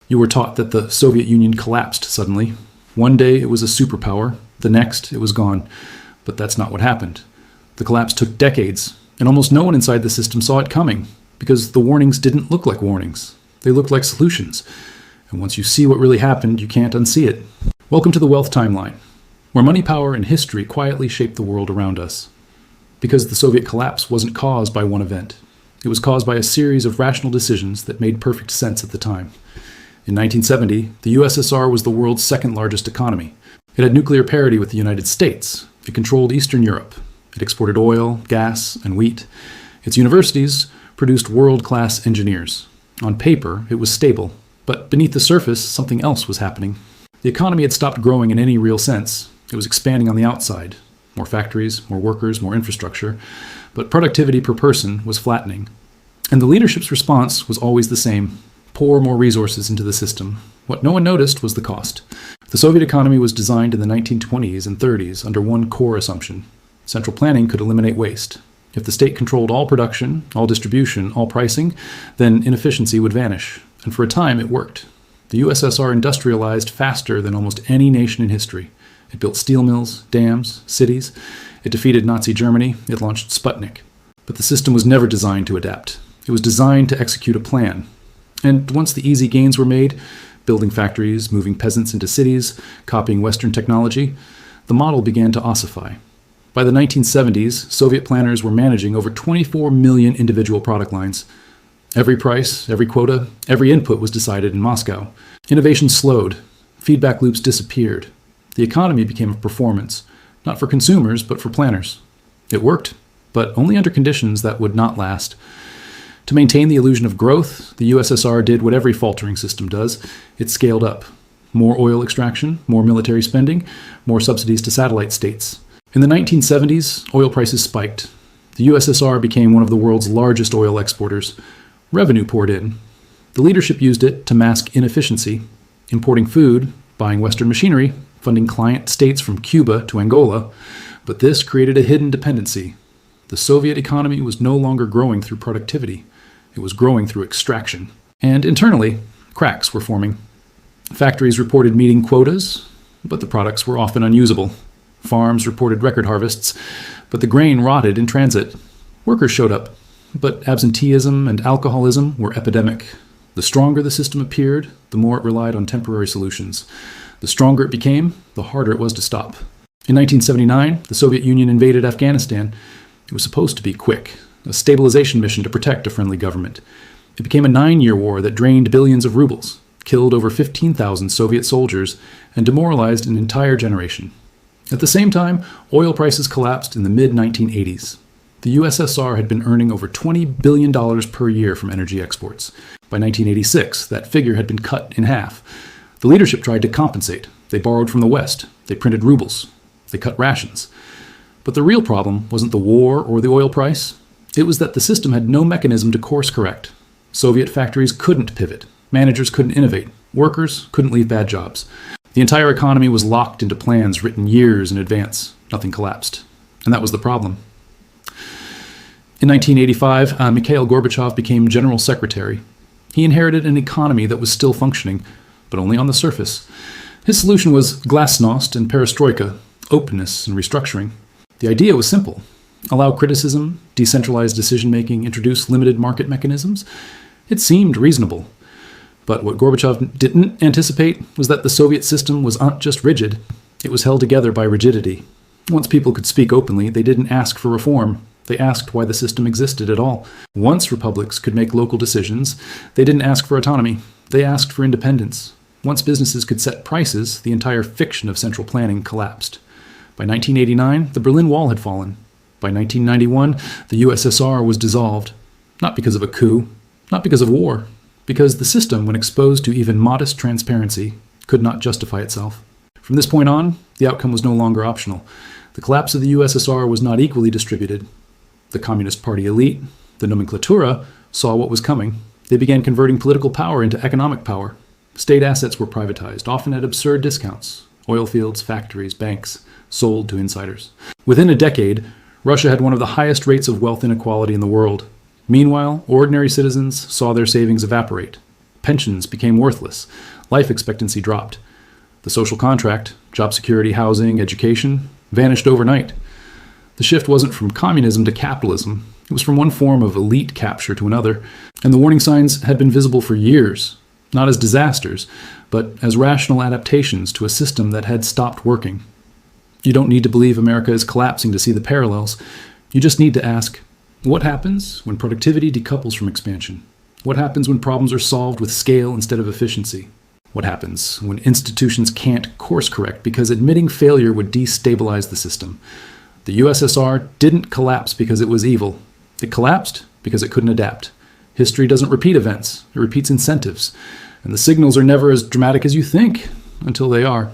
You were taught that the Soviet Union collapsed suddenly. One day it was a superpower, the next it was gone. But that's not what happened. The collapse took decades, and almost no one inside the system saw it coming, because the warnings didn't look like warnings. They looked like solutions. And once you see what really happened, you can't unsee it. Welcome to the Wealth Timeline, where money, power, and history quietly shape the world around us. Because the Soviet collapse wasn't caused by one event. It was caused by a series of rational decisions that made perfect sense at the time. In 1970, the USSR was the world's second largest economy. It had nuclear parity with the United States. It controlled Eastern Europe. It exported oil, gas, and wheat. Its universities produced world-class engineers. On paper, it was stable, but beneath the surface, something else was happening. The economy had stopped growing in any real sense. It was expanding on the outside. More factories, more workers, more infrastructure. But productivity per person was flattening. And the leadership's response was always the same. Pour more resources into the system. What no one noticed was the cost. The Soviet economy was designed in the 1920s and 30s under one core assumption. Central planning could eliminate waste. If the state controlled all production, all distribution, all pricing, then inefficiency would vanish. And for a time, it worked. The USSR industrialized faster than almost any nation in history. It built steel mills, dams, cities. It defeated Nazi Germany. It launched Sputnik. But the system was never designed to adapt. It was designed to execute a plan. And once the easy gains were made, building factories, moving peasants into cities, copying Western technology, the model began to ossify. By the 1970s, Soviet planners were managing over 24 million individual product lines. Every price, every quota, every input was decided in Moscow. Innovation slowed. Feedback loops disappeared. The economy became a performance, not for consumers, but for planners. It worked, but only under conditions that would not last. To maintain the illusion of growth, the USSR did what every faltering system does. It scaled up. More oil extraction, more military spending, more subsidies to satellite states. In the 1970s, oil prices spiked. The USSR became one of the world's largest oil exporters. Revenue poured in. The leadership used it to mask inefficiency, importing food, buying Western machinery, funding client states from Cuba to Angola. But this created a hidden dependency. The Soviet economy was no longer growing through productivity. It was growing through extraction. And internally, cracks were forming. Factories reported meeting quotas, but the products were often unusable. Farms reported record harvests, but the grain rotted in transit. Workers showed up, but absenteeism and alcoholism were epidemic. The stronger the system appeared, the more it relied on temporary solutions. The stronger it became, the harder it was to stop. In 1979, the Soviet Union invaded Afghanistan. It was supposed to be quick, a stabilization mission to protect a friendly government. It became a 9-year war that drained billions of rubles, killed over 15,000 Soviet soldiers, and demoralized an entire generation. At the same time, oil prices collapsed in the mid-1980s. The USSR had been earning over $20 billion per year from energy exports. By 1986, that figure had been cut in half. The leadership tried to compensate. They borrowed from the West. They printed rubles. They cut rations. But the real problem wasn't the war or the oil price. It was that the system had no mechanism to course correct. Soviet factories couldn't pivot. Managers couldn't innovate. Workers couldn't leave bad jobs. The entire economy was locked into plans written years in advance. Nothing collapsed. And that was the problem. In 1985, Mikhail Gorbachev became General Secretary. He inherited an economy that was still functioning, but only on the surface. His solution was glasnost and perestroika, openness and restructuring. The idea was simple. Allow criticism, decentralize decision-making, introduce limited market mechanisms. It seemed reasonable. But what Gorbachev didn't anticipate was that the Soviet system was not just rigid, it was held together by rigidity. Once people could speak openly, they didn't ask for reform. They asked why the system existed at all. Once republics could make local decisions, they didn't ask for autonomy. They asked for independence. Once businesses could set prices, the entire fiction of central planning collapsed. By 1989, the Berlin Wall had fallen. By 1991, the USSR was dissolved. Not because of a coup, not because of war, because the system, when exposed to even modest transparency, could not justify itself. From this point on, the outcome was no longer optional. The collapse of the USSR was not equally distributed. The Communist Party elite, the nomenklatura, saw what was coming. They began converting political power into economic power. State assets were privatized, often at absurd discounts. Oil fields, factories, banks, sold to insiders. Within a decade, Russia had one of the highest rates of wealth inequality in the world. Meanwhile, ordinary citizens saw their savings evaporate. Pensions became worthless. Life expectancy dropped. The social contract, job security, housing, education, vanished overnight. The shift wasn't from communism to capitalism. It was from one form of elite capture to another, and the warning signs had been visible for years, not as disasters, but as rational adaptations to a system that had stopped working. You don't need to believe America is collapsing to see the parallels. You just need to ask, what happens when productivity decouples from expansion? What happens when problems are solved with scale instead of efficiency? What happens when institutions can't course correct because admitting failure would destabilize the system? The USSR didn't collapse because it was evil. It collapsed because it couldn't adapt. History doesn't repeat events, it repeats incentives. And the signals are never as dramatic as you think until they are.